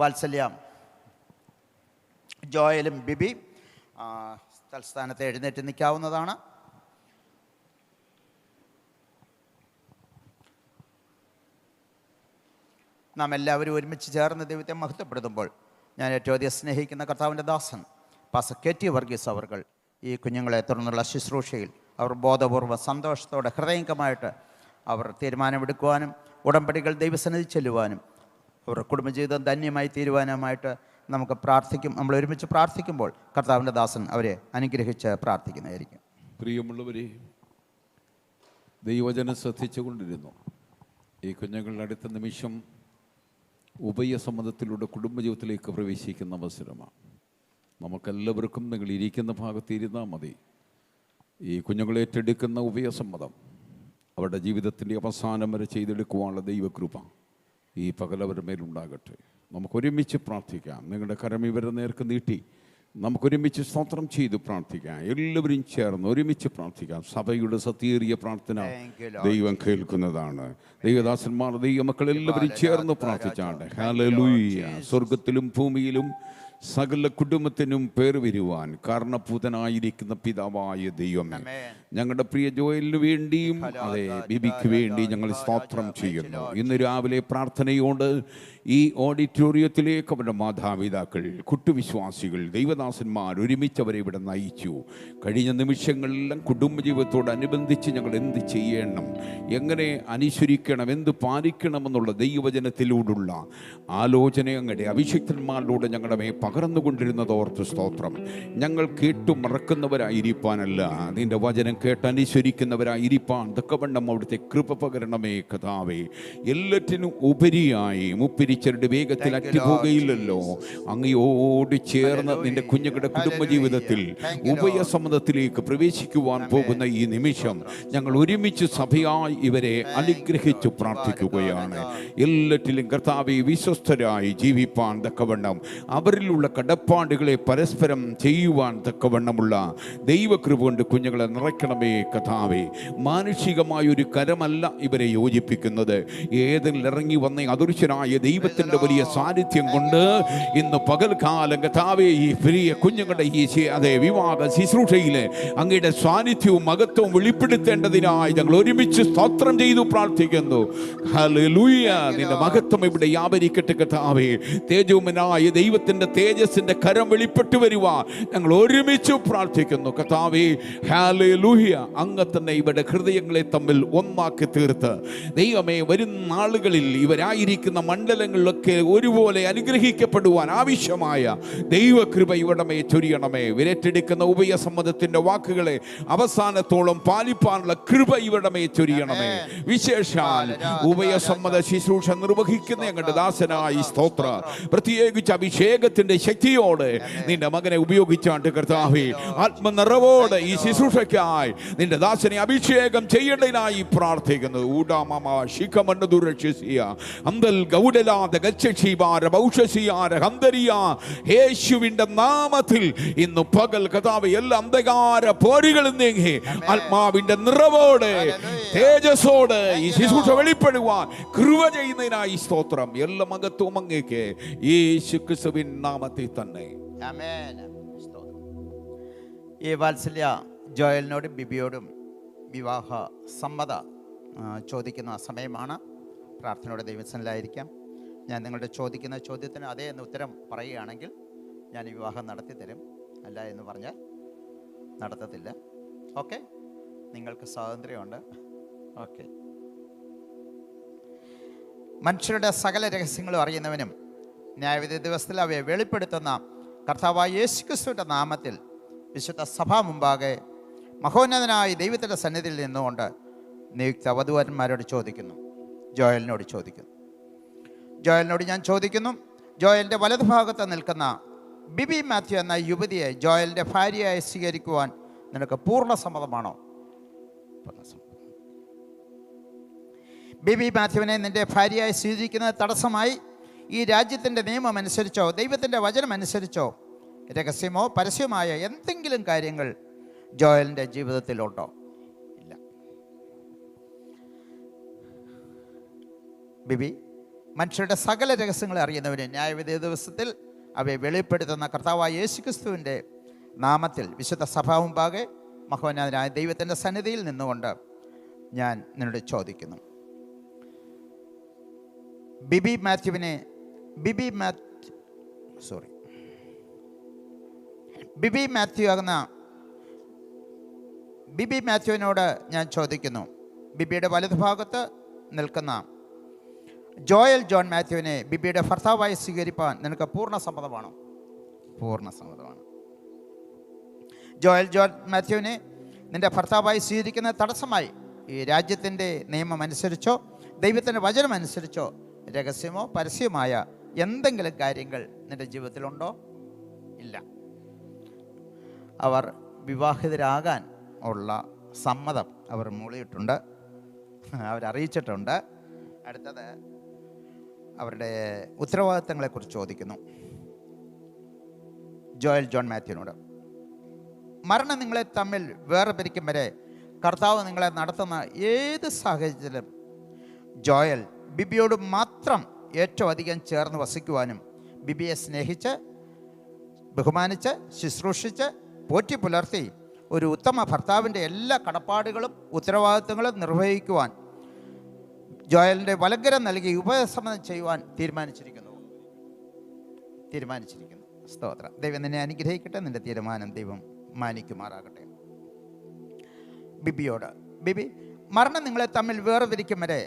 വാത്സല്യ ജോയലും ബിബി തൽസ്ഥാനത്ത് എഴുന്നേറ്റ് നിൽക്കാവുന്നതാണ്. നാം എല്ലാവരും ഒരുമിച്ച് ചേർന്ന് ദൈവത്തെ മഹത്വപ്പെടുത്തുമ്പോൾ ഞാൻ ഏറ്റവും അധികം സ്നേഹിക്കുന്ന കർത്താവിൻ്റെ ദാസൻ പാസ്റ്റർ KT വർഗീസ് അവർകൾ ഈ കുഞ്ഞുങ്ങളെ തുടർന്നുള്ള ശുശ്രൂഷയിൽ അവർ ബോധപൂർവ്വം സന്തോഷത്തോടെ ഹൃദയംഗമായിട്ട് അവർ തീരുമാനമെടുക്കുവാനും ഉടമ്പടികൾ ദൈവസന്നിധി ചെല്ലുവാനും അവരുടെ കുടുംബജീവിതം ധന്യമായി തീരുവാനുമായിട്ട് നമുക്ക് പ്രാർത്ഥിക്കും. നമ്മൾ ഒരുമിച്ച് പ്രാർത്ഥിക്കുമ്പോൾ കർത്താവിൻ്റെ ദാസൻ അവരെ അനുഗ്രഹിച്ച് പ്രാർത്ഥിക്കുന്നതായിരിക്കും. പ്രിയമുള്ളവരെ, ദൈവവചനം ശ്രദ്ധിച്ചുകൊണ്ടിരുന്നു. ഈ കുഞ്ഞുങ്ങളുടെ അടുത്ത നിമിഷം ഉഭയസമ്മതത്തിലൂടെ കുടുംബജീവിതത്തിലേക്ക് പ്രവേശിക്കുന്ന അവസരമാണ്. നമുക്കെല്ലാവർക്കും നിങ്ങൾ ഇരിക്കുന്ന ഭാഗത്ത് ഇരുന്നാൽ മതി. ഈ കുഞ്ഞുങ്ങളെ ഏറ്റെടുക്കുന്ന ഉഭയസമ്മതം അവരുടെ ജീവിതത്തിൻ്റെ അവസാനം വരെ ചെയ്തെടുക്കുവാനുള്ള ദൈവകൃപ ഈ പകലവരുടെ മേലുണ്ടാകട്ടെ. നമുക്കൊരുമിച്ച് പ്രാർത്ഥിക്കാം. നിങ്ങളുടെ കരം ഇവരുടെ നേർക്ക് നീട്ടി നമുക്കൊരുമിച്ച് സ്തോത്രം ചെയ്ത് പ്രാർത്ഥിക്കാം. എല്ലാവരും ചേർന്ന് ഒരുമിച്ച് പ്രാർത്ഥിക്കാം. സഭയുടെ സത്യേറിയ പ്രാർത്ഥന ദൈവം കേൾക്കുന്നതാണ്. ദൈവദാസന്മാർ, ദൈവമക്കൾ എല്ലാവരും ചേർന്ന് പ്രാർത്ഥിച്ചാണ്. ഹല്ലേലൂയ. സ്വർഗത്തിലും ഭൂമിയിലും സകല കുടുംബത്തിനും പേർ വരുവാൻ കാരണഭൂതനായിരിക്കുന്ന പിതാവായ ദൈവമേ, ഞങ്ങളുടെ പ്രിയ ജോയലിന് വേണ്ടിയും അതെ ബിബിക്ക് വേണ്ടി ഞങ്ങൾ സ്തോത്രം ചെയ്യുന്നു. ഇന്ന് രാവിലെ പ്രാർത്ഥനയോട് ഈ ഓഡിറ്റോറിയത്തിലേക്ക് അവരുടെ മാതാപിതാക്കൾ, കുട്ടുവിശ്വാസികൾ, ദൈവദാസന്മാർ ഒരുമിച്ച് അവരെ ഇവിടെ നയിച്ചു. കഴിഞ്ഞ നിമിഷങ്ങളിലെല്ലാം കുടുംബജീവിതത്തോടനുബന്ധിച്ച് ഞങ്ങൾ എന്ത് ചെയ്യണം, എങ്ങനെ അനുസരിക്കണം, എന്ത് പാലിക്കണമെന്നുള്ള ദൈവവചനത്തിലൂടുള്ള ആലോചന അങ്ങയുടെ അഭിഷിക്തന്മാരിലൂടെ ഞങ്ങളുടെ മേ പകർന്നുകൊണ്ടിരുന്നതോർത്ത് സ്തോത്രം. ഞങ്ങൾ കേട്ടു മറക്കുന്നവരായിരിക്കാനല്ല, നിന്റെ വചനം കേട്ടനുസരിക്കുന്നവരായിരിക്കാൻ തക്കവണ്ണം അവിടുത്തെ കൃപ പകരണമേ കഥാവേ. എല്ലാറ്റിനും ഉപരിയായി മുപ്പിരിച്ചരുടെ വേഗത്തിൽ അറ്റുപോകയില്ലല്ലോ. അങ്ങയോട് ചേർന്ന് നിന്റെ കുഞ്ഞുങ്ങളുടെ കുടുംബജീവിതത്തിൽ ഉഭയസമ്മതത്തിലേക്ക് പ്രവേശിക്കുവാൻ പോകുന്ന ഈ നിമിഷം ഞങ്ങൾ ഒരുമിച്ച് സഭയായി ഇവരെ അനുഗ്രഹിച്ചു പ്രാർത്ഥിക്കുകയാണ്. എല്ലാറ്റിലും കർത്താവെ വിശ്വസ്തരായി ജീവിപ്പാൻ തക്കവണ്ണം അവരിലുള്ള കടപ്പാടുകളെ പരസ്പരം ചെയ്യുവാൻ തക്കവണ്ണമുള്ള ദൈവകൃപ കൊണ്ട് കുഞ്ഞുങ്ങളെ നിറയ്ക്കണമേ കഥാവേ. മാനുഷികമായൊരു കരമല്ല ഇവരെ യോജിപ്പിക്കുന്നത്. ഏതിൽ ഇറങ്ങി വന്ന അദൃശ്യനായ ദൈവത്തിൻ്റെ വലിയ സാന്നിധ്യം കൊണ്ട് ഇന്ന് പകൽക്കാലം കഥാവേ ഈ പ്രിയ കുഞ്ഞുങ്ങളുടെ ഈ അതേ വിവാഹ ശുശ്രൂഷയിലെ അങ്ങയുടെ സാന്നിധ്യവും മഹത്വവും വെളിപ്പെടുത്തേണ്ടതിനായി ഞങ്ങൾ ഒരുമിച്ച് സ്തോത്രം ചെയ്തു പ്രാർത്ഥിക്കുന്നു. ഹല്ലേലൂയ. നിന്റെ മഹത്വം ഇവിടെ വ്യാപരിക്കട്ടെ കഥാവേ. തേജോമനായ ദൈവത്തിൻ്റെ തേജസ്സിൻ്റെ കരം വെളിപ്പെട്ടു വരുവാൻ ഞങ്ങൾ ഒരുമിച്ച് പ്രാർത്ഥിക്കുന്നു കഥാവേ. ഹല്ലേലൂയ. അങ്ങ് തന്നെ ഇവരുടെ ഹൃദയങ്ങളെ തമ്മിൽ ഒന്നാക്കി തീർത്ത് ദൈവമേ വരുന്ന നാളുകളിൽ ഇവരായിരിക്കുന്ന മണ്ഡലങ്ങളിലൊക്കെ ഒരുപോലെ അനുഗ്രഹിക്കപ്പെടുവാൻ ആവശ്യമായ ദൈവകൃപ ഇവരുടെ മേ ചൊരിയണമേ. വിരറ്റെടുക്കുന്ന ഉഭയസമ്മതത്തിൻ്റെ വാക്കുകളെ അവസാനത്തോളം പാലിപ്പാനുള്ള കൃപ ഇവരുടെ മേ ചൊരിയണമേ. വിശേഷാൽ ഉഭയസമ്മത ശുശ്രൂഷ നിർവഹിക്കുന്ന ഞങ്ങളുടെ ദാസനായി സ്തോത്ര. പ്രത്യേകിച്ച് അഭിഷേകത്തിന്റെ ശക്തിയോടെ നിന്റെ മകനെ ഉപയോഗിച്ചാണ്ട് കർത്താവേ ആത്മനിറവോടെ ഈ ശുശ്രൂഷയ്ക്കായി നിന്റെ ദാസനെ അഭിഷേകം ചെയ്യേണ്ടതിനായി പ്രാർത്ഥിക്കുന്നു. യേശുവിന്റെ നാമത്തിൽ ഇന്ന് പകൽ കർത്താവേ എല്ലാ അന്ധകാര പോരുകളും നീങ്ങി ആത്മാവിന്റെ നിറവോടെ തേജസ്സോടെ ഈ ശുശ്രൂഷ വെളിപ്പെടുവാൻ കൃപ ചെയ്യുന്നതിനായി സ്തോത്രം. എല്ലാ മഹത്വവും അങ്ങേക്ക് യേശു ക്രിസ്തുവിൻ നാമത്തിൽ തന്നെ. ആമേൻ. ഈ വാത്സല്യ ജോയലിനോടും ബിബിയോടും വിവാഹ സമ്മത ചോദിക്കുന്ന സമയമാണ്. പ്രാർത്ഥനയോടെ ദൈവസന്നിധിയിലായിരിക്കാം. ഞാൻ നിങ്ങളുടെ ചോദിക്കുന്ന ചോദ്യത്തിന് അതേ എന്ന് ഉത്തരം പറയുകയാണെങ്കിൽ ഞാൻ ഈ വിവാഹം നടത്തി തരും. അല്ല എന്ന് പറഞ്ഞാൽ നടത്തത്തില്ല. ഓക്കെ, നിങ്ങൾക്ക് സ്വാതന്ത്ര്യമുണ്ട്. ഓക്കെ. മനുഷ്യരുടെ സകല രഹസ്യങ്ങളും അറിയുന്നവനും ന്യായവിധി ദിവസത്തിൽ അവയെ വെളിപ്പെടുത്തുന്ന കർത്താവായ യേശുക്രിസ്തുവിൻ്റെ നാമത്തിൽ വിശുദ്ധ സഭാ മുമ്പാകെ മഹോന്നതനായ ദൈവത്തിൻ്റെ സന്നിധിയിൽ നിന്നുകൊണ്ട് നിയുക്ത വധുവരന്മാരോട് ചോദിക്കുന്നു, ജോയലിനോട് ചോദിക്കുന്നു. ജോയലിനോട് ഞാൻ ചോദിക്കുന്നു, ജോയലിൻ്റെ വലതുഭാഗത്ത് നിൽക്കുന്ന ബിബി മാത്യു എന്ന യുവതിയെ ജോയലിൻ്റെ ഭാര്യയായി സ്വീകരിക്കുവാൻ നിനക്ക് പൂർണ്ണ സമ്മതമാണോ? ബിബി മാത്യുവിനെ നിൻ്റെ ഭാര്യയായി സ്വീകരിക്കുന്നത് തടസ്സമായി ഈ രാജ്യത്തിൻ്റെ നിയമം അനുസരിച്ചോ ദൈവത്തിൻ്റെ വചനം അനുസരിച്ചോ രഹസ്യമോ പരസ്യമായ എന്തെങ്കിലും കാര്യങ്ങൾ ജോയലിൻ്റെ ജീവിതത്തിലുണ്ടോ? ഇല്ല. ബിബി, മനുഷ്യരുടെ സകല രഹസ്യങ്ങളെ അറിയുന്നവന് ന്യായവിധി ദിവസത്തിൽ അവയെ വെളിപ്പെടുത്തുന്ന കർത്താവായ യേശുക്രിസ്തുവിൻ്റെ നാമത്തിൽ വിശുദ്ധ സഭാ മുമ്പാകെ മഹോന്നതനായ ദൈവത്തിൻ്റെ സന്നിധിയിൽ നിന്നുകൊണ്ട് ഞാൻ നിന്നോട് ചോദിക്കുന്നു. ബിബി മാത്യുവിനോട് ഞാൻ ചോദിക്കുന്നു. ബിബിയുടെ വലതുഭാഗത്ത് നിൽക്കുന്ന ജോയൽ ജോൺ മാത്യുവിനെ ബിബിയുടെ ഭർത്താവായി സ്വീകരിപ്പാൻ നിനക്ക് പൂർണ്ണ സമ്മതമാണോ? പൂർണ്ണ സമ്മതമാണ്. ജോയൽ ജോൺ മാത്യുവിനെ നിൻ്റെ ഭർത്താവായി സ്വീകരിക്കുന്ന തടസ്സമായി ഈ രാജ്യത്തിൻ്റെ നിയമം അനുസരിച്ചോ ദൈവത്തിൻ്റെ വചനം അനുസരിച്ചോ രഹസ്യമോ പരസ്യമായ എന്തെങ്കിലും കാര്യങ്ങൾ നിൻ്റെ ജീവിതത്തിലുണ്ടോ? ഇല്ല. അവർ വിവാഹിതരാകാൻ ഉള്ള സമ്മതം അവർ മൂളിയിട്ടുണ്ട്, അവരറിയിച്ചിട്ടുണ്ട്. അടുത്തത് അവരുടെ ഉത്തരവാദിത്തങ്ങളെക്കുറിച്ച് ചോദിക്കുന്നു. ജോയൽ ജോൺ മാത്യുവിനോട്, മരണം നിങ്ങളെ തമ്മിൽ വേർപിരിക്കും വരെ കർത്താവ് നിങ്ങളെ നടത്തുന്ന ഏത് സാഹചര്യത്തിലും ജോയൽ ബിബിയോട് മാത്രം ഏറ്റവും അധികം ചേർന്ന് വസിക്കുവാനും ബിബിയെ സ്നേഹിച്ച് ബഹുമാനിച്ച് ശുശ്രൂഷിച്ച് പോറ്റി പുലർത്തി ഒരു ഉത്തമ ഭർത്താവിൻ്റെ എല്ലാ കടപ്പാടുകളും ഉത്തരവാദിത്തങ്ങളും നിർവഹിക്കുവാൻ ജോയലിൻ്റെ വലങ്കരം നൽകി ഉപസമ്മതം ചെയ്യുവാൻ തീരുമാനിച്ചിരിക്കുന്നു. സ്തോത്രം. ദൈവം നിന്നെ അനുഗ്രഹിക്കട്ടെ. നിൻ്റെ തീരുമാനം ദൈവം മാനിക്കുമാറാകട്ടെ. ബിബിയോട്, ബിബി, മരണം നിങ്ങളെ തമ്മിൽ വേർതിരിക്കും വരെ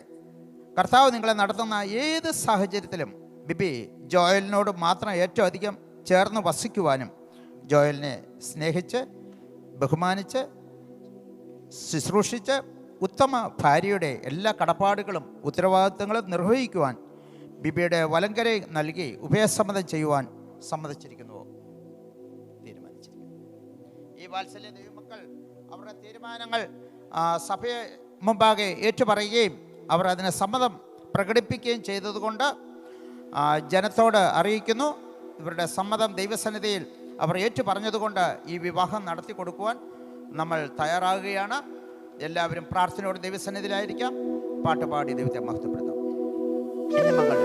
കർത്താവ് നിങ്ങളെ നടത്തുന്ന ഏത് സാഹചര്യത്തിലും ബിബി ജോയലിനോട് മാത്രം ഏറ്റവും അധികം ചേർന്ന് വസിക്കുവാനും ജോയലിനെ സ്നേഹിച്ച് ബഹുമാനിച്ച് ശുശ്രൂഷിച്ച് ഉത്തമ ഭാര്യയുടെ എല്ലാ കടപ്പാടുകളും ഉത്തരവാദിത്തങ്ങളും നിർവഹിക്കുവാൻ ബിബിയുടെ വലങ്കര നൽകി ഉഭയസമ്മതം ചെയ്യുവാൻ സമ്മതിച്ചിരിക്കുന്നുവോ? തീരുമാനിച്ചിരിക്കുന്നു. ഈ വാത്സല്യ ദൈവമക്കൾ അവരുടെ തീരുമാനങ്ങൾ സഭയെ മുമ്പാകെ ഏറ്റുപറയുകയും അവർ അതിന് സമ്മതം പ്രകടിപ്പിക്കുകയും ചെയ്തതുകൊണ്ട് ജനത്തോട് അറിയിക്കുന്നു. ഇവരുടെ സമ്മതം ദൈവസന്നിധിയിൽ അവർ ഏറ്റുപറഞ്ഞതുകൊണ്ട് ഈ വിവാഹം നടത്തി കൊടുക്കുവാൻ നമ്മൾ തയ്യാറാകുകയാണ്. എല്ലാവരും പ്രാർത്ഥനയോട് ദൈവസന്നിധിയിലായിരിക്കാം. പാട്ടുപാടി ദൈവത്തെ മഹത്വപ്പെടുത്താം. മകൾ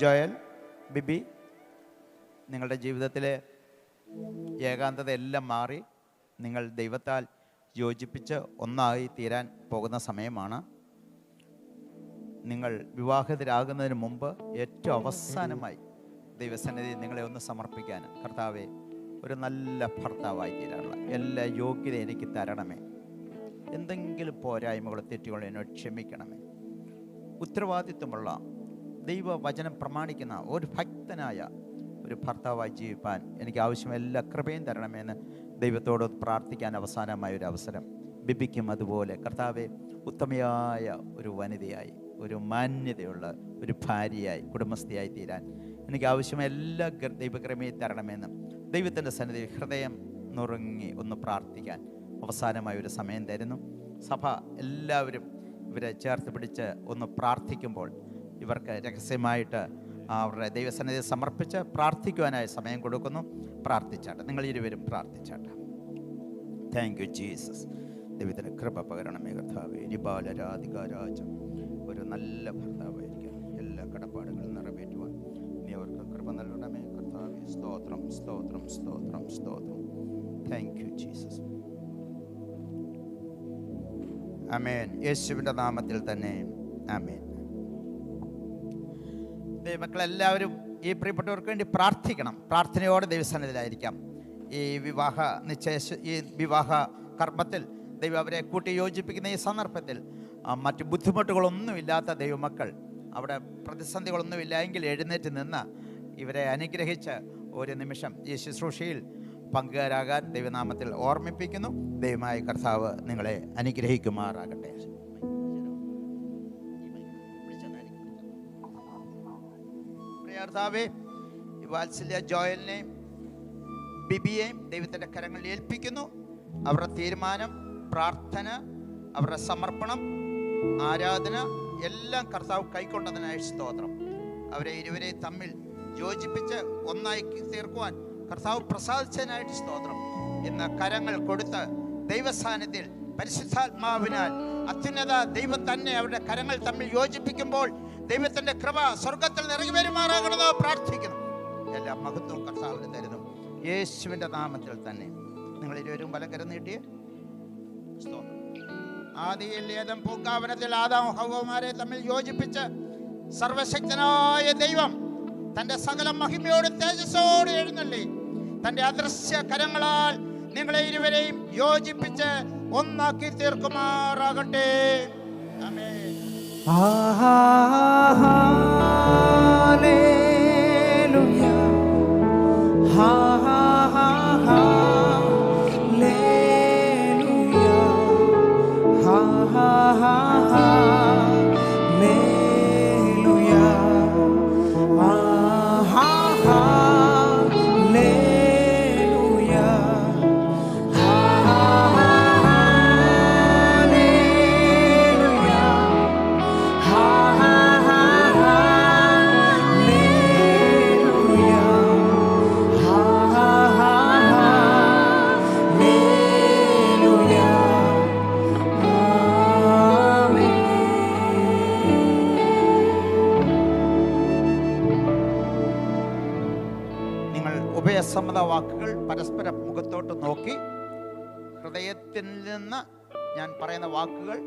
ജോയൽ, ബിബി, നിങ്ങളുടെ ജീവിതത്തിലെ ഏകാന്തത എല്ലാം മാറി നിങ്ങൾ ദൈവത്താൽ യോജിപ്പിച്ച് ഒന്നായി തീരാൻ പോകുന്ന സമയമാണ്. നിങ്ങൾ വിവാഹിതരാകുന്നതിന് മുമ്പ് ഏറ്റവും അവസാനമായി ദൈവസന്നിധി നിങ്ങളെ ഒന്ന് സമർപ്പിക്കാൻ, കർത്താവെ, ഒരു നല്ല ഭർത്താവായി തീരാനുള്ള എല്ലാ യോഗ്യത എനിക്ക് തരണമേ, എന്തെങ്കിലും പോരായ്മകളോ തെറ്റുകളോ എന്നോട് ക്ഷമിക്കണമേ, ഉത്തരവാദിത്വമുള്ള ദൈവവചനം പ്രമാണിക്കുന്ന ഒരു ഭക്തനായ ഒരു ഭർത്താവായി ജീവിപ്പാൻ എനിക്ക് ആവശ്യം എല്ലാ കൃപയും തരണമെന്ന് ദൈവത്തോട് പ്രാർത്ഥിക്കാൻ അവസാനമായ ഒരു അവസരം. ബിബിക്കും അതുപോലെ കർത്താവെ ഉത്തമയായ ഒരു വനിതയായി, ഒരു മാന്യതയുള്ള ഒരു ഭാര്യയായി, കുടുംബസ്ഥയായി തീരാൻ എനിക്ക് ആവശ്യം എല്ലാ ദൈവകൃപയും തരണമെന്ന് ദൈവത്തിൻ്റെ സന്നിധിയിൽ ഹൃദയം നുറുങ്ങി ഒന്ന് പ്രാർത്ഥിക്കാൻ അവസാനമായ ഒരു സമയം തരുന്നു. സഭ എല്ലാവരും ഇവരെ ചേർത്ത് പിടിച്ച് ഒന്ന് പ്രാർത്ഥിക്കുമ്പോൾ ഇവർക്ക് രഹസ്യമായിട്ട് അവരുടെ ദൈവസന്നിധിയെ സമർപ്പിച്ച് പ്രാർത്ഥിക്കുവാനായി സമയം കൊടുക്കുന്നു. പ്രാർത്ഥിച്ചാട്ടെ, നിങ്ങൾ ഇരുവരും പ്രാർത്ഥിച്ചാട്ടെ. Thank you Jesus. ദൈവത്തിൻ്റെ കൃപ പകരണമേ കർത്താവേ. നിബാലരാധികാരാജം ഒരു നല്ല ഭർത്താവായിരിക്കാൻ എല്ലാ കടപ്പാടുകളും നിറവേറ്റുവാൻ നീ അവർക്ക് കൃപ നൽകണമേ കർത്താവേ. സ്തോത്രം സ്തോത്രം സ്തോത്രം സ്തോത്രം. Thank you Jesus. ആമേൻ. യേശുവിൻ്റെ നാമത്തിൽ തന്നെ ആമേൻ. ദൈവമക്കളെല്ലാവരും ഈ പ്രിയപ്പെട്ടവർക്ക് വേണ്ടി പ്രാർത്ഥിക്കണം. പ്രാർത്ഥനയോടെ ദൈവസന്നിധിയിലായിരിക്കാം. ഈ വിവാഹ കർമ്മത്തിൽ ദൈവം അവരെ കൂട്ടി യോജിപ്പിക്കുന്ന ഈ സന്ദർഭത്തിൽ മറ്റ് ബുദ്ധിമുട്ടുകളൊന്നുമില്ലാത്ത ദൈവമക്കൾ, അവിടെ പ്രതിസന്ധികളൊന്നുമില്ല എങ്കിൽ എഴുന്നേറ്റ് നിന്ന് ഇവരെ അനുഗ്രഹിച്ച് ഒരു നിമിഷം ഈ ശുശ്രൂഷയിൽ പങ്കുകാരാകാൻ ദൈവനാമത്തിൽ ഓർമ്മിപ്പിക്കുന്നു. ദൈവമായ കർത്താവ് നിങ്ങളെ അനുഗ്രഹിക്കുമാറാകട്ടെ. കർത്താവേ, വാത്സല്യ ജോയലിനെയും ബിബിയെയും ദൈവത്തിൻ്റെ കരങ്ങളിൽ ഏൽപ്പിക്കുന്നു. അവരുടെ തീരുമാനം, പ്രാർത്ഥന, അവരുടെ സമർപ്പണം, ആരാധന എല്ലാം കർത്താവ് കൈക്കൊണ്ടതിനായി സ്തോത്രം. അവരെ ഇരുവരെയും തമ്മിൽ യോജിപ്പിച്ച് ഒന്നായി തീർക്കുവാൻ കർത്താവ് പ്രസാദിച്ചതിനായിട്ട് സ്തോത്രം. ഇന്ന് കരങ്ങൾ കൊടുത്ത് ദൈവസാന്നിധ്യത്തിൽ പരിശുദ്ധാത്മാവിനാൽ അത്യുന്നത ദൈവം തന്നെ അവരുടെ കരങ്ങൾ തമ്മിൽ യോജിപ്പിക്കുമ്പോൾ ദൈവത്തിൻ്റെ കൃപ സ്വർഗത്തിൽ നിറങ്ങി വരുമാറാകണമെന്ന് പ്രാർത്ഥിക്കുന്നു. എല്ലാ മഹത്വവും കർത്താവിന് തരുന്നു യേശുവിൻ്റെ നാമത്തിൽ തന്നെ. നിങ്ങൾ ഇരുവരും വലങ്കരം നീട്ടിയേ സ്തോത്രം. ആദിയിൽ ഏദൻ പൂങ്കാവനത്തിൽ ആദാം ഹവ്വമാരെ തമ്മിൽ യോജിപ്പിച്ച് സർവശക്തനായ ദൈവം തൻ്റെ സകല മഹിമയോടും തേജസ്സോടും എഴുന്നള്ളി തൻ്റെ അദൃശ്യ കരങ്ങളാൽ നിങ്ങളെ ഇരുവരെയും യോജിപ്പിച്ച് ഒന്നാക്കി തീർക്കുമാറാകട്ടെ. ആമേൻ. ഉഭയസമ്മത വാക്കുകൾ പരസ്പരം മുഖത്തോട്ട് നോക്കി ഹൃദയത്തിൽ നിന്ന് ഞാൻ പറയുന്ന വാക്കുകൾ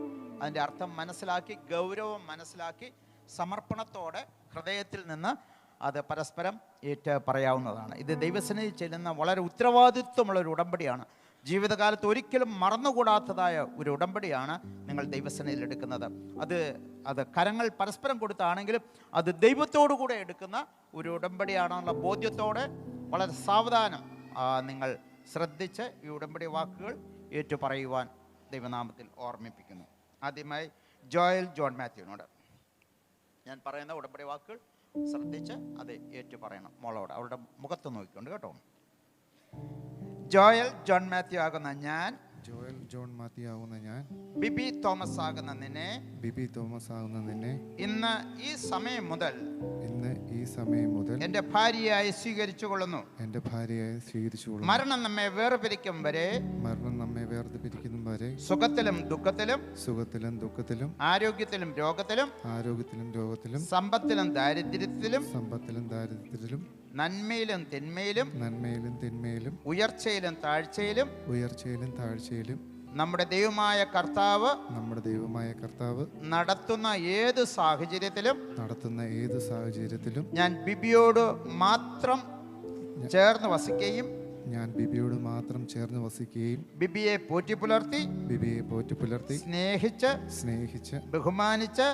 അതിൻ്റെ അർത്ഥം മനസ്സിലാക്കി, ഗൗരവം മനസ്സിലാക്കി, സമർപ്പണത്തോടെ ഹൃദയത്തിൽ നിന്ന് അത് പരസ്പരം ഏറ്റ് പറയാവുന്നതാണ്. ഇത് ദൈവസന്നിധിയിൽ ചെല്ലുന്ന വളരെ ഉത്തരവാദിത്വമുള്ള ഒരു ഉടമ്പടിയാണ്. ജീവിതകാലത്ത് ഒരിക്കലും മറന്നുകൂടാത്തതായ ഒരു ഉടമ്പടിയാണ് നിങ്ങൾ ദൈവസന്നിധിയിൽ എടുക്കുന്നത്. അത് കരങ്ങൾ പരസ്പരം കൊടുത്താണെങ്കിലും അത് ദൈവത്തോടു കൂടെ എടുക്കുന്ന ഒരു ഉടമ്പടിയാണെന്നുള്ള ബോധ്യത്തോടെ വളരെ സാവധാനം നിങ്ങൾ ശ്രദ്ധിച്ച് ഈ ഉടമ്പടി വാക്കുകൾ ഏറ്റു പറയുവാൻ ദൈവനാമത്തിൽ ഓർമ്മിപ്പിക്കുന്നു. ആദ്യമായി ജോയൽ ജോൺ മാത്യുവിനോട് ഞാൻ പറയുന്ന ഉടമ്പടി വാക്കുകൾ ശ്രദ്ധിച്ച് അത് ഏറ്റു പറയണം. മോളോട് അവരുടെ മുഖത്ത് നോക്കിക്കൊണ്ട് കേട്ടോ. ജോയൽ ജോൺ മാത്യു ആകുന്ന ഞാൻ, ജോയൽ ജോൺ മാത്യു ആകുന്ന ഞാൻ, ബിബി തോമസ് ആകുന്ന നിന്നെ, ബിബി തോമസ് ആകുന്ന നിന്നെ ഇന്ന് ഈ സമയം മുതൽ എന്റെ ഭാര്യയായി സ്വീകരിച്ചു കൊള്ളുന്നു. എന്റെ ഭാര്യയായി സ്വീകരിച്ചു കൊള്ളുന്നു. മരണം നമ്മെ വേർപിരിക്കും വരെ, സുഖത്തിലും ദുഃഖത്തിലും, ആരോഗ്യത്തിലും രോഗത്തിലും, സമ്പത്തിലും ദാരിദ്ര്യത്തിലും, നന്മയിലും തിന്മയിലും, ഉയർച്ചയിലും താഴ്ചയിലും നമ്മുടെ ദൈവമായ കർത്താവ് നടത്തുന്ന ഏത് സാഹചര്യത്തിലും ഞാൻ ബിബിയോട് മാത്രം ചേർന്ന് വസിക്കുകയും ഞാൻ ബിബിയോട് മാത്രം ചേർന്ന് വസിക്കുകയും ബിബിയെ പോറ്റി പുലർത്തി ബിബിയെ പോറ്റി പുലർത്തി സ്നേഹിച്ച് ബഹുമാനിച്ച്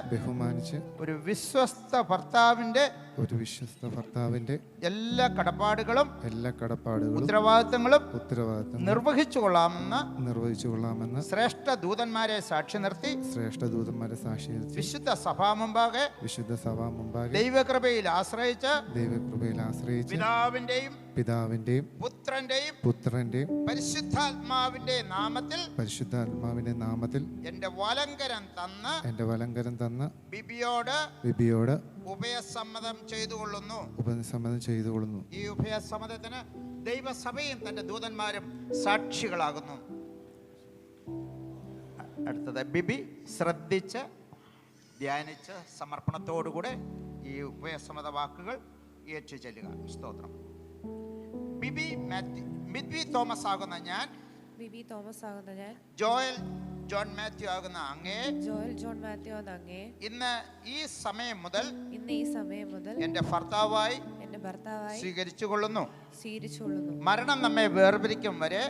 ഒരു വിശ്വസ്ത ഭർത്താവിന്റെ എല്ലാ കടപ്പാടുകളും ഉത്തരവാദിത്തങ്ങളും നിർവഹിച്ചു കൊള്ളാമെന്ന് ശ്രേഷ്ഠ ദൂതന്മാരെ സാക്ഷി നിർത്തി വിശുദ്ധ സഭാ മുമ്പാകെ ദൈവകൃപയിൽ ആശ്രയിച്ച് പിതാവിന്റെയും പുത്രന്റെയും പരിശുദ്ധാത്മാവിന്റെ നാമത്തിൽ എന്റെ വലങ്കരം തന്ന് ബിബിയോട് ഉഭയസമ്മതം ചെയ്തുകൊള്ളുന്നു. ഈ ഉഭയസമ്മതത്തിന് ദൈവസഭയും തന്റെ ദൂതന്മാരും സാക്ഷികളാകുന്നു. അടുത്തത് ബിബി ശ്രദ്ധിച്ച് ധ്യാനിച്ച് സമർപ്പണത്തോടുകൂടെ ഈ ഉഭയസമ്മത വാക്കുകൾ ഏറ്റു ചെല്ലുക. സ്തോത്രം. ബിബി തോമസ് ആകുന്ന ഞാൻ ജോയൽ ജോൺ മാത്യു ആകുന്ന അങ്ങേ ഇന്ന് ഈ സമയം മുതൽ എന്റെ ഭർത്താവായി സ്വീകരിച്ചുകൊള്ളുന്നു. മരണം നമ്മെ വേർപിരിക്കും വരെ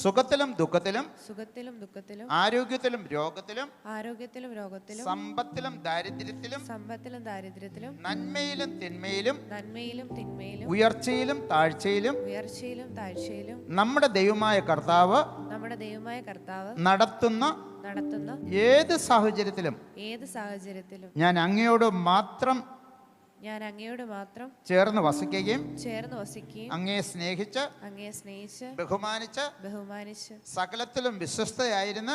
സുഖത്തിലും ദുഃഖത്തിലും ആരോഗ്യത്തിലും രോഗത്തിലും സമ്പത്തിലും ദാരിദ്ര്യത്തിലും നന്മയിലും തിന്മയിലും ഉയർച്ചയിലും താഴ്ചയിലും നമ്മുടെ ദൈവമായ കർത്താവ് നടത്തുന്ന ഏത് സാഹചര്യത്തിലും ഞാൻ അങ്ങയോട് മാത്രം ചേർന്ന് വസിക്കുകയും അങ്ങയെ സ്നേഹിച്ച് ബഹുമാനിച്ച് സകലത്തിലും വിശ്വസ്തയായിരുന്ന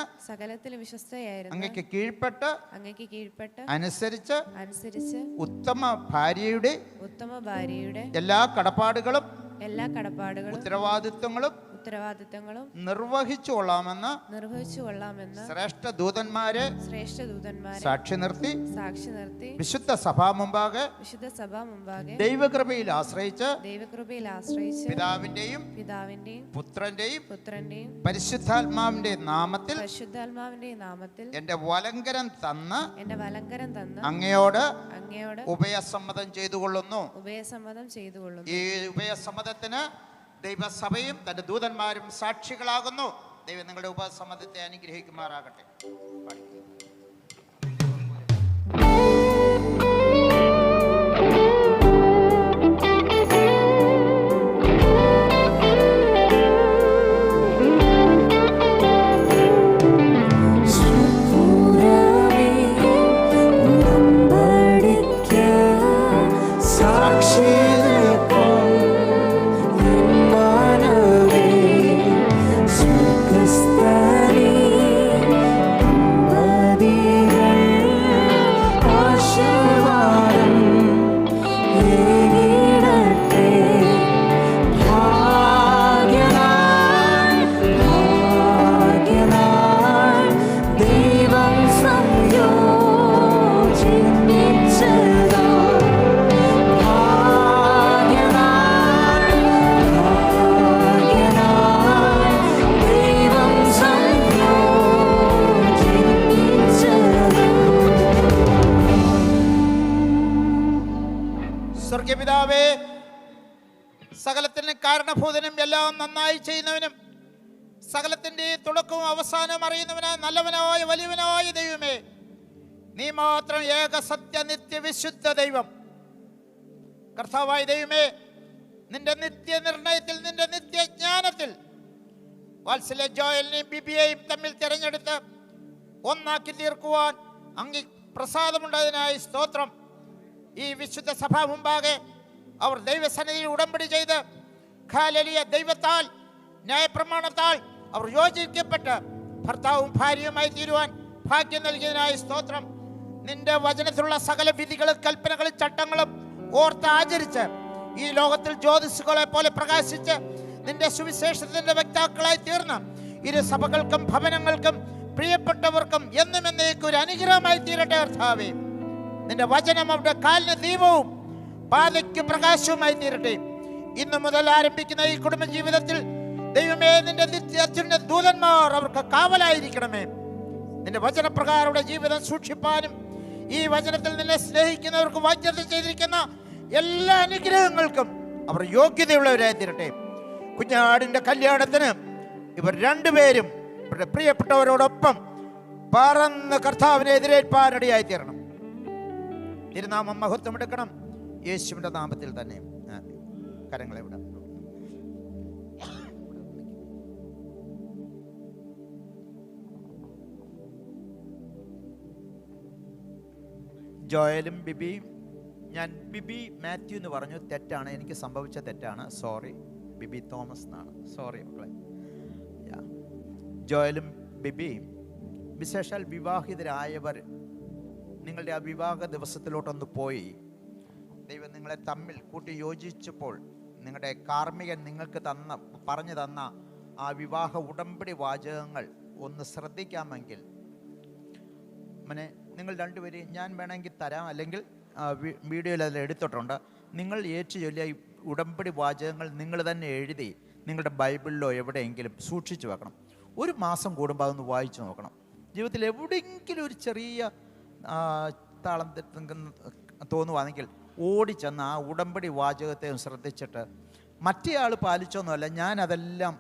അങ്ങയ്ക്ക് കീഴ്പ്പെട്ട് അനുസരിച്ച് ഉത്തമ ഭാര്യയുടെ എല്ലാ കടപ്പാടുകളും ഉത്തരവാദിത്വങ്ങളും നിർവഹിച്ചു കൊള്ളാമെന്ന് ശ്രേഷ്ഠ ദൂതന്മാരെ സാക്ഷി നിർത്തി വിശുദ്ധ സഭാ മുമ്പാകെ ദൈവകൃപയിൽ ആശ്രയിച്ച് പിതാവിന്റെയും പുത്രന്റെയും പരിശുദ്ധാത്മാവിന്റെ നാമത്തിൽ എന്റെ വലങ്കരം തന്ന് അങ്ങയോട് ഉഭയസമ്മതം ചെയ്തുകൊള്ളുന്നു. ഈ ഉഭയസമ്മതത്തിന് ദൈവസഭയും തന്റെ ദൂതന്മാരും സാക്ഷികളാകുന്നു. ദൈവം നിങ്ങളുടെ ഉപസമ്മതത്തെ അനുഗ്രഹിക്കുമാറാകട്ടെ. സ്വർഗ്ഗപിതാവേ, സകലത്തിന് കാരണഭൂതനും എല്ലാം നന്നായി ചെയ്യുന്നവനും സകലത്തിന്റെ തുടക്കവും അവസാനവും അറിയുന്നവനായ നല്ലവനായ വലിയവനായ ദൈവമേ, നീ മാത്രം ഏക സത്യ നിത്യ വിശുദ്ധ ദൈവം. കർത്താവായ ദൈവമേ, നിന്റെ നിത്യനിർണയത്തിൽ നിന്റെ നിത്യജ്ഞാനത്തിൽ വാത്സല്യ ജോയലിനെയും ബിബിയെയും തമ്മിൽ തിരഞ്ഞെടുത്ത് ഒന്നാക്കി തീർക്കുവാൻ അങ്ങ് പ്രസാദമുണ്ടതിനായി സ്തോത്രം. ഈ വിശുദ്ധ സഭാ മുമ്പാകെ അവർ ദൈവസന്നിധിയിൽ ഉടമ്പടി ചെയ്ത് ഖാലലിയ ദൈവത്താൽ ന്യായപ്രമാണത്താൽ അവർ യോജിക്കപ്പെട്ട് ഭർത്താവും ഭാര്യയുമായി തീരുവാൻ ഭാഗ്യം നൽകിയതിനായി സ്തോത്രം. നിന്റെ വചനത്തിലുള്ള സകല വിധികളും കൽപ്പനകളും ചട്ടങ്ങളും ഓർത്ത് ആചരിച്ച് ഈ ലോകത്തിൽ ജ്യോതിസുകളെ പോലെ പ്രകാശിച്ച് നിന്റെ സുവിശേഷത്തിന്റെ വക്താക്കളായി തീർന്ന് ഇരു സഭകൾക്കും ഭവനങ്ങൾക്കും പ്രിയപ്പെട്ടവർക്കും എന്നും എന്നേക്കും ഒരു അനുഗ്രഹമായി തീരട്ടെ. കർത്താവേ, നിന്റെ വചനം അവരുടെ കാലിന് ദീപവും പാതയ്ക്ക് പ്രകാശവുമായി തീരട്ടെ. ഇന്നു മുതൽ ആരംഭിക്കുന്ന ഈ കുടുംബജീവിതത്തിൽ ദൈവമേ, നിന്റെ നിത്യ ദൂതന്മാർ അവർക്ക് കാവലായിരിക്കണമേ. നിന്റെ വചനപ്രകാരമുള്ള ജീവിതം സൂക്ഷിപ്പാനും ഈ വചനത്തിൽ നിന്നെ സ്നേഹിക്കുന്നവർക്ക് വാഗ്ദത്തം ചെയ്തിരിക്കുന്ന എല്ലാ അനുഗ്രഹങ്ങൾക്കും അവർ യോഗ്യതയുള്ളവരായി തീരട്ടെ. കുഞ്ഞാടിൻ്റെ കല്യാണത്തിന് ഇവർ രണ്ടുപേരും ഇവരുടെ പ്രിയപ്പെട്ടവരോടൊപ്പം പറന്ന് കർത്താവിനെ എതിരേൽപ്പാനിടയായി തീരണം. തിരുനാമം മഹത്വം എടുക്കണം. യേശുവിൻ്റെ നാമത്തിൽ തന്നെ കരങ്ങളെ വിടാം. ജോയലും ബിബിയും, ഞാൻ ബിബി മാത്യു എന്ന് പറഞ്ഞു, തെറ്റാണ്, എനിക്ക് സംഭവിച്ച തെറ്റാണ്, സോറി. ബിബി തോമസ് എന്നാണ്, സോറി മക്കളെ. ജോയലും ബിബിയും വിശേഷാൽ വിവാഹിതരായവർ നിങ്ങളുടെ ആ വിവാഹ ദിവസത്തിലോട്ടൊന്ന് പോയി ദൈവം നിങ്ങളെ തമ്മിൽ കൂട്ടി യോജിച്ചപ്പോൾ നിങ്ങളുടെ കാർമ്മികൻ നിങ്ങൾക്ക് പറഞ്ഞു തന്ന ആ വിവാഹ ഉടമ്പടി വാചകങ്ങൾ ഒന്ന് ശ്രദ്ധിക്കാമെങ്കിൽ, നിങ്ങൾ രണ്ടുപേരെയും ഞാൻ വേണമെങ്കിൽ തരാം, അല്ലെങ്കിൽ വീഡിയോയിൽ അതിൽ എടുത്തിട്ടുണ്ട്. നിങ്ങൾ ഏറ്റു ചൊല്ലിയ ഉടമ്പടി വാചകങ്ങൾ നിങ്ങൾ തന്നെ എഴുതി നിങ്ങളുടെ ബൈബിളിലോ എവിടെയെങ്കിലും സൂക്ഷിച്ചു വെക്കണം. ഒരു മാസം കൂടുമ്പോൾ അതൊന്ന് വായിച്ചു നോക്കണം. ജീവിതത്തിൽ എവിടെയെങ്കിലും ഒരു ചെറിയ താളം തോന്നുവാണെങ്കിൽ ഓടിച്ചെന്ന് ആ ഉടമ്പടി വാചകത്തെ ശ്രദ്ധിച്ചിട്ട് മറ്റേയാൾ പാലിച്ചൊന്നുമല്ല, ഞാൻ അതെല്ലാം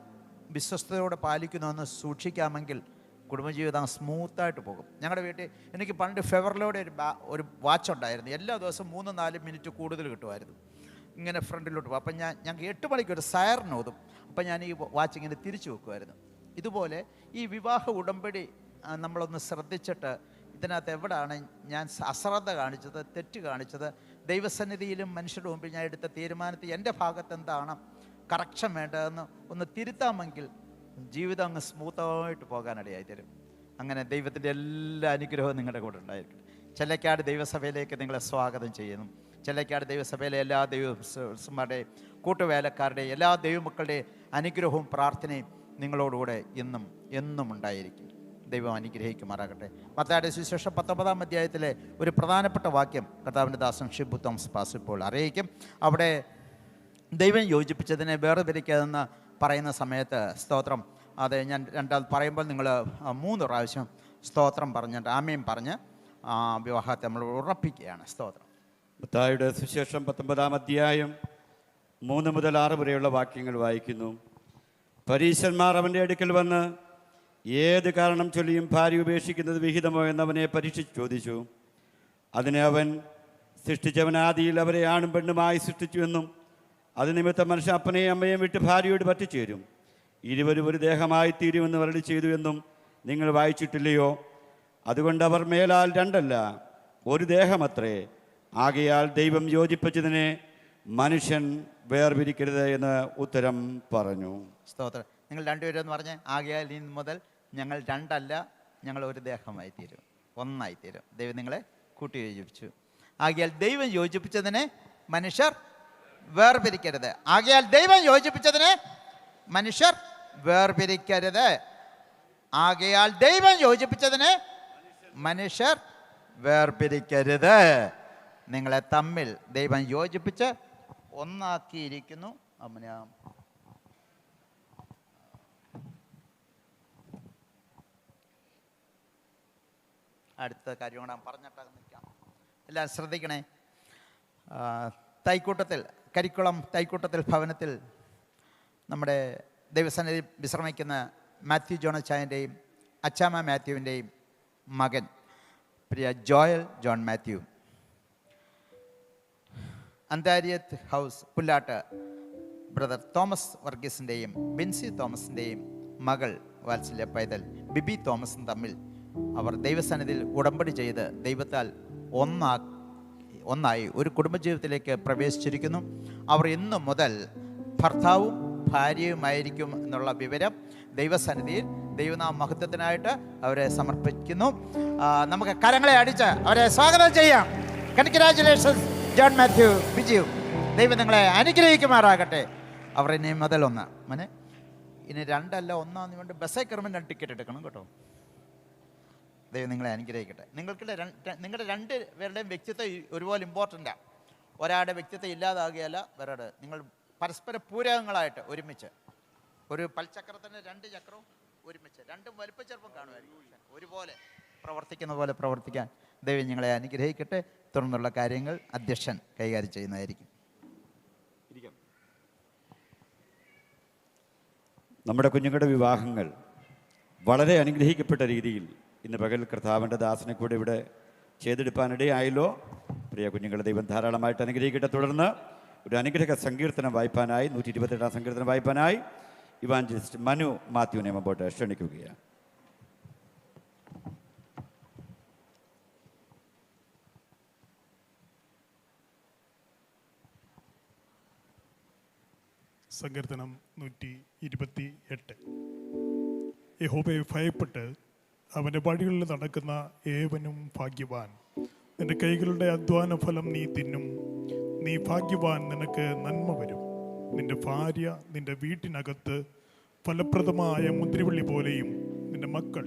വിശ്വസ്തയോടെ പാലിക്കുന്നുവെന്ന് സൂക്ഷിക്കാമെങ്കിൽ കുടുംബജീവിതം സ്മൂത്തായിട്ട് പോകും. ഞങ്ങളുടെ വീട്ടിൽ എനിക്ക് പണ്ട് ഫെവറിലോടെ ഒരു വാച്ച് ഉണ്ടായിരുന്നു. എല്ലാ ദിവസവും 3-4 മിനിറ്റ് കൂടുതൽ കിട്ടുമായിരുന്നു. ഇങ്ങനെ ഫ്രണ്ടിലോട്ട് പോകും. അപ്പം ഞങ്ങൾക്ക് 8 മണിക്ക് ഒരു സയറിനോതും. അപ്പം ഞാൻ ഈ വാച്ച് ഇങ്ങനെ തിരിച്ചു വെക്കുമായിരുന്നു. ഇതുപോലെ ഈ വിവാഹ ഉടമ്പടി നമ്മളൊന്ന് ശ്രദ്ധിച്ചിട്ട് ഇതിനകത്ത് എവിടെയാണ് ഞാൻ അശ്രദ്ധ കാണിച്ചത്, തെറ്റ് കാണിച്ചത്, ദൈവസന്നിധിയിലും മനുഷ്യരുടെ മുമ്പിൽ ഞാൻ എടുത്ത തീരുമാനത്തിൽ എൻ്റെ ഭാഗത്ത് എന്താണ് കറക്ഷൻ വേണ്ടതെന്ന് ഒന്ന് തിരുത്താമെങ്കിൽ ജീവിതം അങ്ങ് സ്മൂത്തായിട്ട് പോകാനിടയായി തരും. അങ്ങനെ ദൈവത്തിൻ്റെ എല്ലാ അനുഗ്രഹവും നിങ്ങളുടെ കൂടെ ഉണ്ടായിരിക്കും. ചെല്ലക്കാട് ദൈവസഭയിലേക്ക് നിങ്ങളെ സ്വാഗതം ചെയ്യുന്നു. ചെല്ലക്കാട് ദൈവസഭയിലെ എല്ലാ ദൈവമാരുടെയും കൂട്ടുവേലക്കാരുടെയും എല്ലാ ദൈവമക്കളുടെയും അനുഗ്രഹവും പ്രാർത്ഥനയും നിങ്ങളോടുകൂടെ എന്നും ഉണ്ടായിരിക്കും. ദൈവം അനുഗ്രഹിക്കുമാറാകട്ടെ. മത്തായിയുടെ സുവിശേഷം 19-ാം അധ്യായത്തിലെ ഒരു പ്രധാനപ്പെട്ട വാക്യം കർത്താവിൻ്റെ ദാസൻ ഷിബു തോമസ് പാസ്റ്റർ ഇപ്പോൾ അറിയിക്കും. അവിടെ ദൈവം യോജിപ്പിച്ചതിനെ വേർതിരിക്കാതെന്ന് പറയുന്ന സമയത്ത് സ്തോത്രം, അത് ഞാൻ രണ്ടാമത് പറയുമ്പോൾ നിങ്ങൾ 3 പ്രാവശ്യം സ്തോത്രം പറഞ്ഞിട്ട് ആമേൻ പറഞ്ഞ് വിവാഹത്തെ നമ്മൾ ഉറപ്പിക്കുകയാണ്. സ്തോത്രം. മത്തായിയുടെ സുവിശേഷം 19-ാം അധ്യായം 3 മുതൽ 6 വരെയുള്ള വാക്യങ്ങൾ വായിക്കുന്നു. പരീശന്മാർ അവൻ്റെ അടുക്കൽ വന്ന് ഏത് കാരണം ചൊല്ലിയും ഭാര്യ ഉപേക്ഷിക്കുന്നത് വിഹിതമോ എന്നവനെ പരീക്ഷിച്ച് ചോദിച്ചു. അതിന് അവൻ, സൃഷ്ടിച്ചവൻ ആദിയിൽ അവരെ ആണും പെണ്ണുമായി സൃഷ്ടിച്ചുവെന്നും അത് നിമിത്തം മനുഷ്യൻ അപ്പനെയും അമ്മയും വിട്ട് ഭാര്യയോട് പറ്റിച്ചേരും, ഇരുവരും ഒരു ദേഹമായി തീരുമെന്ന് വരളി ചെയ്തു എന്നും നിങ്ങൾ വായിച്ചിട്ടില്ലയോ? അതുകൊണ്ട് അവർ മേലാൽ 2 അല്ല, ഒരു ദേഹമത്രേ. ആകയാൽ ദൈവം യോജിപ്പിച്ചതിനെ മനുഷ്യൻ വേർപിരിക്കരുത് എന്ന് ഉത്തരം പറഞ്ഞു. സ്തോത്രം. നിങ്ങൾ രണ്ടുപേരും എന്ന് പറഞ്ഞ്, ആകയാൽ ഇനി മുതൽ ഞങ്ങൾ 2 അല്ല, ഞങ്ങൾ ഒരു ദേഹമായി തീരും, ഒന്നായി തീരും. ദൈവം നിങ്ങളെ കൂട്ടി യോജിപ്പിച്ചു. ആകയാൽ ദൈവം യോജിപ്പിച്ചതിനെ മനുഷ്യർ വേർപിരിക്കരുത്. ആകയാൽ ദൈവം യോജിപ്പിച്ചതിനെ മനുഷ്യർ വേർപിരിക്കരുത്. ആകയാൽ ദൈവം യോജിപ്പിച്ചതിനെ മനുഷ്യർ വേർപിരിക്കരുത്. നിങ്ങളെ തമ്മിൽ ദൈവം യോജിപ്പിച്ച് ഒന്നാക്കിയിരിക്കുന്നു. അടുത്ത കാര്യം കൂടെ പറഞ്ഞിട്ട് നിൽക്കാം. എല്ലാം ശ്രദ്ധിക്കണേ. കരിക്കുളം തൈക്കൂട്ടത്തിൽ ഭവനത്തിൽ നമ്മുടെ ദൈവസന്നിധി വിശ്രമിക്കുന്ന മാത്യു ജോണച്ചായൻ്റെയും അച്ചാമ്മ മാത്യുവിൻ്റെയും മകൻ പ്രിയ Joel John Mathew, Antariyath house Pullad brother Thomas വർഗീസിൻ്റെയും ബിൻസി തോമസിൻ്റെയും മകൾ വാത്സല്യ പൈതൽ ബിബി തോമസും തമ്മിൽ അവർ ദൈവസന്നിധിയിൽ ഉടമ്പടി ചെയ്ത് ദൈവത്താൽ ഒന്നായി ഒരു കുടുംബജീവിതത്തിലേക്ക് പ്രവേശിച്ചിരിക്കുന്നു. അവർ ഇന്നു മുതൽ ഭർത്താവും ഭാര്യയുമായിരിക്കും എന്നുള്ള വിവരം ദൈവസന്നിധിയിൽ ദൈവനാമ മഹത്വത്തിനായിട്ട് അവരെ സമർപ്പിക്കുന്നു. നമുക്ക് കരങ്ങളെ അടിച്ച് അവരെ സ്വാഗതം ചെയ്യാം. Congratulations John Mathew, Biju. ദൈവം നിങ്ങളെ അനുഗ്രഹിക്കുമാറാകട്ടെ. അവർ ഇനി മുതൽ 1 ഇനി 2 അല്ല 1 വേണ്ടി ബസ്സേ കയറുമ്പോൾ 2 ടിക്കറ്റ് എടുക്കണം കേട്ടോ. ദൈവം നിങ്ങളെ അനുഗ്രഹിക്കട്ടെ. നിങ്ങളുടെ 2 പേരുടെയും വ്യക്തിത്വം ഒരുപോലെ ഇമ്പോർട്ടൻ്റാണ്. ഒരാളുടെ വ്യക്തിത്വം ഇല്ലാതാകുകയല്ല, വേറെ നിങ്ങൾ പരസ്പര പൂരകങ്ങളായിട്ട് ഒരുമിച്ച് ഒരു പൽചക്രത്തിൻ്റെ 2 ചക്രവും ഒരുമിച്ച് 2 വലുപ്പ ചെറുപ്പം കാണുമായിരിക്കും, ഒരുപോലെ പ്രവർത്തിക്കുന്ന പോലെ പ്രവർത്തിക്കാൻ ദൈവം നിങ്ങളെ അനുഗ്രഹിക്കട്ടെ. തുടർന്നുള്ള കാര്യങ്ങൾ അധ്യക്ഷൻ കൈകാര്യം ചെയ്യുന്നതായിരിക്കും. നമ്മുടെ കുഞ്ഞുങ്ങളുടെ വിവാഹങ്ങൾ വളരെ അനുഗ്രഹിക്കപ്പെട്ട രീതിയിൽ ഇന്ന് പകൽ കർത്താവിൻ്റെ ദാസനെ കൂടെ ഇവിടെ ചെയ്തെടുപ്പാനിടയായല്ലോ. പ്രിയ കുഞ്ഞുങ്ങളെ ദൈവം ധാരാളമായിട്ട് അനുഗ്രഹിക്കട്ടെ. തുടർന്ന് ഒരു അനുഗ്രഹ സങ്കീർത്തനം വായിപ്പാനായി 128 സങ്കീർത്തനം വായിപ്പാനായി ഇവാഞ്ചലിസ്റ്റ് മനു മാത്യുവിനെ മുമ്പോട്ട് ക്ഷണിക്കുകയാണ്. സങ്കീർത്തനം 128. യഹോവയെ ഭയപ്പെട്ട് അവൻ്റെ വഴികളിൽ നടക്കുന്ന ഏവനും ഭാഗ്യവാൻ. നിന്റെ കൈകളുടെ അധ്വാന ഫലം നീ തിന്നും. നീ ഭാഗ്യവാൻ, നിനക്ക് നന്മ വരും. നിന്റെ ഭാര്യ നിന്റെ വീട്ടിനകത്ത് ഫലപ്രദമായ മുന്തിരിവള്ളി പോലെയും നിന്റെ മക്കൾ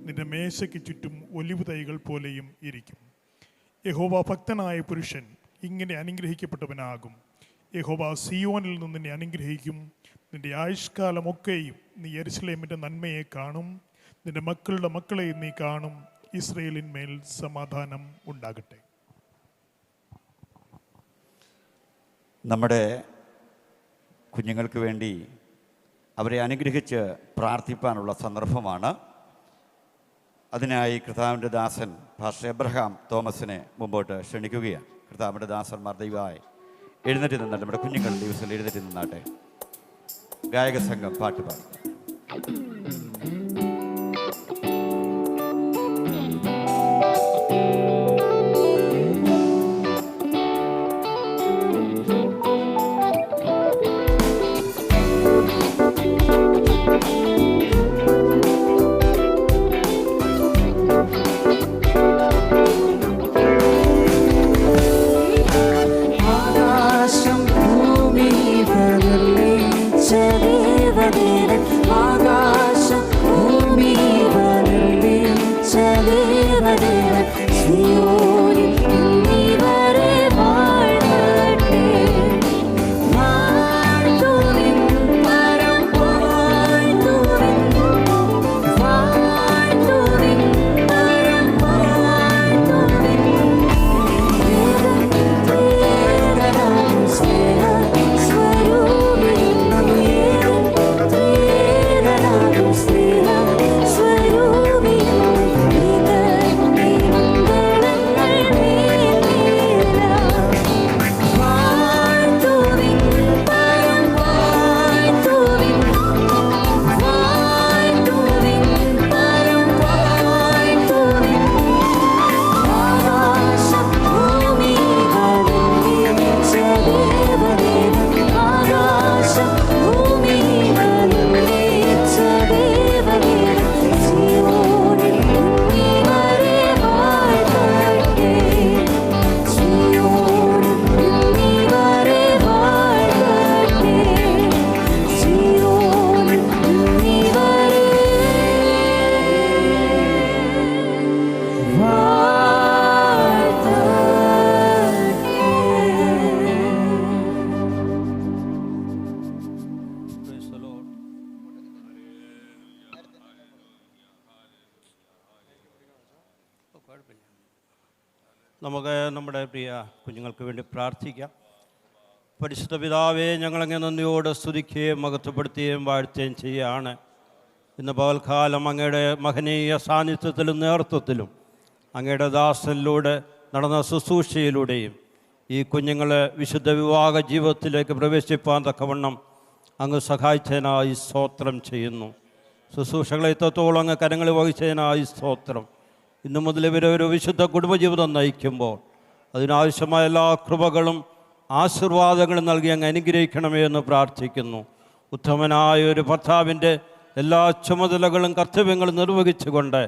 നിന്റെ മേശയ്ക്ക് ചുറ്റും ഒലിവ് തൈകൾ പോലെയും ഇരിക്കും. യഹോവ ഭക്തനായ പുരുഷൻ ഇങ്ങനെ അനുഗ്രഹിക്കപ്പെട്ടവനാകും. യഹോവ സിയോനിൽ നിന്ന് നിന്നെ അനുഗ്രഹിക്കും. നിന്റെ ആയുഷ്കാലമൊക്കെയും നീ യെരുശലേമിൻ്റെ നന്മയെ കാണും. നിന്റെ മക്കളുടെ മക്കളെയും നീ കാണും. ഇസ്രയേലിന്മേൽ സമാധാനം ഉണ്ടാകട്ടെ. നമ്മുടെ കുഞ്ഞുങ്ങൾക്ക് വേണ്ടി അവരെ അനുഗ്രഹിച്ച് പ്രാർത്ഥിപ്പാനുള്ള സന്ദർഭമാണ്. അതിനായി കർത്താവിൻ്റെ ദാസൻ പാസ്റ്റർ എബ്രഹാം തോമസിനെ മുമ്പോട്ട് ക്ഷണിക്കുകയാണ്. കർത്താവിൻ്റെ ദാസന്മാർ ദൈവമായി എഴുന്നേറ്റ് നിന്നാട്ടെ. നമ്മുടെ കുഞ്ഞുങ്ങൾ ദിവസം എഴുന്നേറ്റ് നിന്നാട്ടെ. ഗായക സംഘം പാട്ട് പാടും. നമുക്ക് നമ്മുടെ പ്രിയ കുഞ്ഞുങ്ങൾക്ക് വേണ്ടി പ്രാർത്ഥിക്കാം. പരിശുദ്ധ പിതാവേ, ഞങ്ങളങ്ങനെ നന്ദിയോടെ സ്തുതിക്കുകയും മഹത്വപ്പെടുത്തുകയും വാഴ്ത്തുകയും ചെയ്യുകയാണ്. ഇന്ന് പകൽക്കാലം അങ്ങയുടെ മഹനീയ സാന്നിധ്യത്തിലും നേതൃത്വത്തിലും അങ്ങയുടെ ദാസനിലൂടെ നടന്ന ശുശ്രൂഷയിലൂടെയും ഈ കുഞ്ഞുങ്ങളെ വിശുദ്ധ വിവാഹ ജീവിതത്തിലേക്ക് പ്രവേശിപ്പാൻ തക്കവണ്ണം അങ്ങ് സഹായിച്ചതിനായി സ്തോത്രം ചെയ്യുന്നു. ശുശ്രൂഷകളെ എത്രത്തോളം അങ്ങ് കരങ്ങളിൽ വഹിച്ചതിനായി സ്തോത്രം. ഇന്നു മുതൽ ഇവരെ ഒരു വിശുദ്ധ കുടുംബജീവിതം നയിക്കുമ്പോൾ അതിനാവശ്യമായ എല്ലാ കൃപകളും ആശീർവാദങ്ങളും നൽകി അങ്ങ് അനുഗ്രഹിക്കണമേ എന്ന് പ്രാർത്ഥിക്കുന്നു. ഉത്തമനായ ഒരു ഭർത്താവിൻ്റെ എല്ലാ ചുമതലകളും കർത്തവ്യങ്ങളും നിർവഹിച്ചുകൊണ്ട്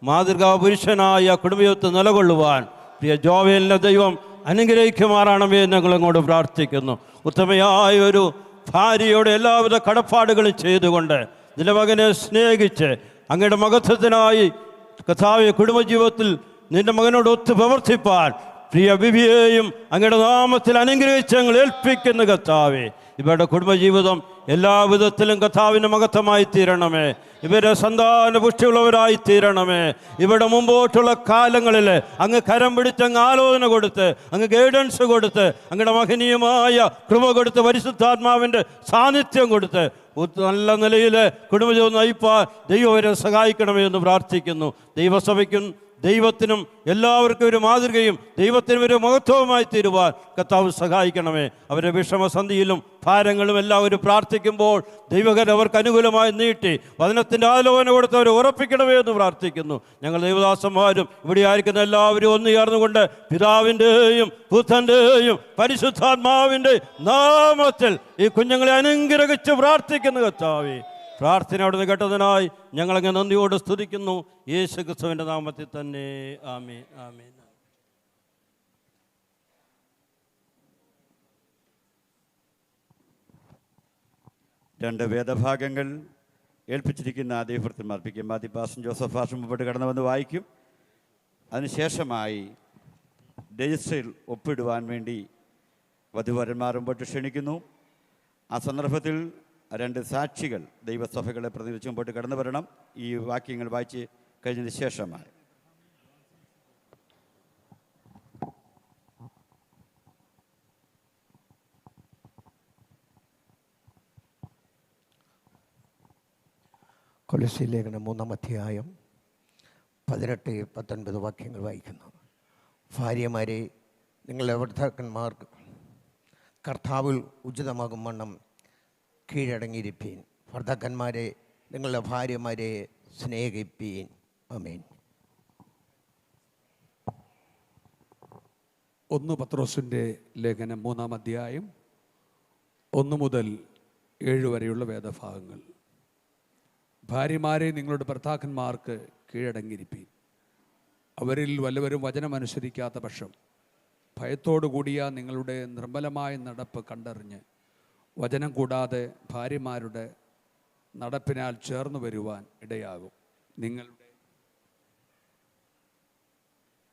മാതൃകാ പുരുഷനായ കുടുംബജീവിതത്തിൽ നിലകൊള്ളുവാൻ പ്രിയ ജോവേലിനെ ദൈവം അനുഗ്രഹിക്കുമാറാണമേ എന്ന് ഞങ്ങളങ്ങോട് പ്രാർത്ഥിക്കുന്നു. ഉത്തമയായ ഒരു ഭാര്യയോട് എല്ലാവിധ കടപ്പാടുകളും ചെയ്തുകൊണ്ട് നിന്റെ മകനെ സ്നേഹിച്ച് അങ്ങയുടെ മഹത്വത്തിനായി കർത്താവേ കുടുംബജീവിതത്തിൽ നിന്റെ മകനോട് ഒത്തു പ്രവർത്തിപ്പാൻ പ്രിയ ബിബിയെയും അങ്ങയുടെ നാമത്തിൽ അനുഗ്രഹിച്ച് ഞങ്ങൾ ഏൽപ്പിക്കുന്ന കർത്താവേ, ഇവരുടെ കുടുംബജീവിതം എല്ലാ വിധത്തിലും കർത്താവിന് മഹത്വമായി തീരണമേ. ഇവരെ സന്താന പുഷ്ടിയുള്ളവരായി തീരണമേ. ഇവിടെ മുമ്പോട്ടുള്ള കാലങ്ങളിൽ അങ്ങ് കരം പിടിച്ച് അങ്ങ് ആലോചന കൊടുത്ത്, അങ്ങ് ഗൈഡൻസ് കൊടുത്ത്, അങ്ങയുടെ മഹനീയമായ കൃപ കൊടുത്ത്, പരിശുദ്ധാത്മാവിൻ്റെ സാന്നിധ്യം കൊടുത്ത് നല്ല നിലയിൽ കുടുംബജീവിതം നയിപ്പാൻ ദൈവം അവരെ സഹായിക്കണമേ എന്ന് പ്രാർത്ഥിക്കുന്നു. ദൈവസഭയ്ക്കും ദൈവത്തിനും എല്ലാവർക്കും ഒരു മാതൃകയും ദൈവത്തിനും ഒരു മഹത്വവുമായി തീരുവാൻ കർത്താവ് സഹായിക്കണമേ. അവരുടെ വിഷമസന്ധിയിലും ഭാരങ്ങളും എല്ലാവരും പ്രാർത്ഥിക്കുമ്പോൾ ദൈവകൻ അവർക്ക് അനുകൂലമായി നീട്ടി വചനത്തിൻ്റെ ആലോചന കൊടുത്ത് അവരെ ഉറപ്പിക്കണമേ എന്ന് പ്രാർത്ഥിക്കുന്നു. ഞങ്ങൾ ദൈവദാസന്മാരും ഇവിടെ ആയിരിക്കുന്ന എല്ലാവരും ഒന്ന് ചേർന്നുകൊണ്ട് പിതാവിൻ്റെയും പുത്രൻ്റെയും പരിശുദ്ധാത്മാവിൻ്റെ നാമത്തിൽ ഈ കുഞ്ഞുങ്ങളെ അനുഗ്രഹിച്ച് പ്രാർത്ഥിക്കുന്നു. കർത്താവേ, പ്രാർത്ഥന അവിടുന്ന് കേട്ടതിനായി ഞങ്ങളങ്ങ് നന്ദിയോട് സ്തുതിക്കുന്നു. യേശു ക്രിസ്തുവിൻ്റെ നാമത്തിൽ തന്നെ. ആമേൻ, ആമേൻ. രണ്ട് വേദഭാഗങ്ങൾ ഏൽപ്പിച്ചിരിക്കുന്ന ആദ്യഭൃത്തിൽ അർപ്പിക്കും. ആദ്യ പാസ്റ്റർ ജോസഫ് പാസ്റ്റർ മുമ്പോട്ട് കടന്നു വന്ന് വായിക്കും. അതിനുശേഷമായി രജിസ്റ്ററിൽ ഒപ്പിടുവാൻ വേണ്ടി വധുവരന്മാർ മുമ്പോട്ട് ക്ഷണിക്കുന്നു. ആ സന്ദർഭത്തിൽ രണ്ട് സാക്ഷികൾ ദൈവസഭകളെ പ്രതിനിധിച്ച് മുമ്പോട്ട് കടന്നു വരണം. ഈ വാക്യങ്ങൾ വായിച്ച് കഴിഞ്ഞതിന് ശേഷമായി കൊലോസ്യ ലേഖനം 3-ാം അധ്യായം 18-19 വാക്യങ്ങൾ വായിക്കുന്നു. ഭാര്യമാരെ, നിങ്ങളുടെ ഭർത്താക്കന്മാർക്ക് കർത്താവിൽ ഉചിതമാകും വണ്ണം കീഴടങ്ങിയിരിപ്പീൻ. ഭർത്താക്കന്മാരെ, നിങ്ങളുടെ ഭാര്യമാരെ സ്നേഹിപ്പീൻ. ആമേൻ. 1 പത്രോസിൻ്റെ ലേഖനം 3-ാം അധ്യായം 1 മുതൽ 7 വരെയുള്ള വേദഭാഗങ്ങൾ. ഭാര്യമാരെ, നിങ്ങളുടെ ഭർത്താക്കന്മാർക്ക് കീഴടങ്ങിയിരിപ്പീൻ. അവരിൽ വല്ലവരും വചനമനുസരിക്കാത്ത പക്ഷം ഭയത്തോടു കൂടിയ നിങ്ങളുടെ നിർമ്മലമായ നടപ്പ് കണ്ടറിഞ്ഞ് വചനം കൂടാതെ ഭാര്യമാരുടെ നടപ്പിനാൽ ചേർന്ന് വരുവാൻ ഇടയാകും.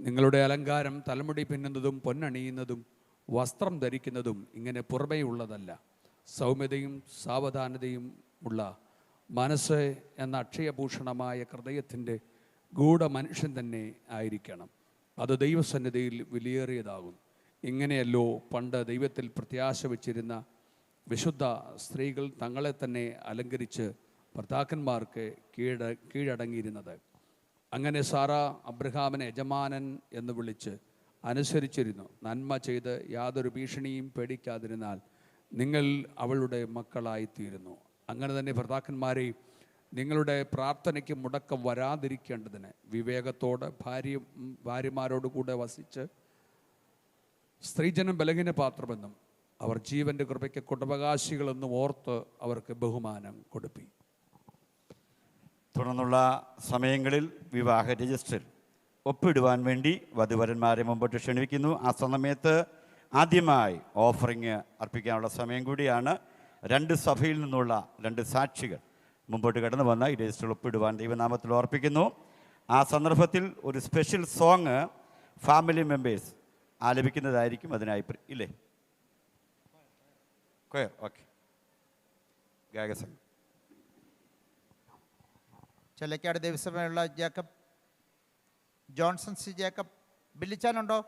നിങ്ങളുടെ അലങ്കാരം തലമുടി പിന്നുന്നതും പൊന്നണിയുന്നതും വസ്ത്രം ധരിക്കുന്നതും ഇങ്ങനെ പുറമേയുള്ളതല്ല, സൗമ്യതയും സാവധാനതയും ഉള്ള മനസ്സ് എന്ന അക്ഷയഭൂഷണമായ ഹൃദയത്തിൻ്റെ ഗൂഢമനുഷ്യൻ തന്നെ ആയിരിക്കണം. അത് ദൈവസന്നിധിയിൽ വിലയേറിയതാകും. ഇങ്ങനെയല്ലോ പണ്ട് ദൈവത്തിൽ പ്രത്യാശ വച്ചിരുന്ന വിശുദ്ധ സ്ത്രീകൾ തങ്ങളെ തന്നെ അലങ്കരിച്ച് ഭർത്താക്കന്മാർക്ക് കീഴടങ്ങിയിരുന്നത്. അങ്ങനെ സാറ അബ്രഹാമിനെ യജമാനൻ എന്ന് വിളിച്ച് അനുസരിച്ചിരുന്നു. നന്മ ചെയ്ത് യാതൊരു ഭീഷണിയും പേടിക്കാതിരുന്നാൽ നിങ്ങൾ അവളുടെ മക്കളായിത്തീരുന്നു. അങ്ങനെ തന്നെ ഭർത്താക്കന്മാരെ, നിങ്ങളുടെ പ്രാർത്ഥനയ്ക്ക് മുടക്കം വരാതിരിക്കേണ്ടതിന് വിവേകത്തോടെ ഭാര്യമാരോടുകൂടെ വസിച്ച് സ്ത്രീജനം ബലഹീന പാത്രമെന്നും അവർ ജീവൻ്റെ കൃപയ്ക്ക് കുടുംബകാശികളെന്നും ഓർത്ത് അവർക്ക് ബഹുമാനം കൊടുപ്പി. തുടർന്നുള്ള സമയങ്ങളിൽ വിവാഹ രജിസ്റ്ററിൽ ഒപ്പിടുവാൻ വേണ്ടി വധുവരന്മാരെ മുമ്പോട്ട് ക്ഷണിക്കുന്നു. ആ സമയത്ത് ആദ്യമായി ഓഫറിങ് അർപ്പിക്കാനുള്ള സമയം കൂടിയാണ്. 2 സഭയിൽ നിന്നുള്ള 2 സാക്ഷികൾ മുമ്പോട്ട് കടന്നു വന്ന ഈ രജിസ്റ്ററിൽ ഒപ്പിടുവാൻ ദൈവനാമത്തിൽ ഓർപ്പിക്കുന്നു. ആ സന്ദർഭത്തിൽ ഒരു സ്പെഷ്യൽ സോങ് ഫാമിലി മെമ്പേഴ്സ് ആലപിക്കുന്നതായിരിക്കും. അതിനായി ഇല്ലേ ഓക്കെ ഗായകസംഘം. ചെല്ലക്കാട് ദേവസ്വമേയുള്ള ജേക്കബ് ജോൺസൺ സി ജേക്കബ് ബില്ലിച്ചാനുണ്ടോ?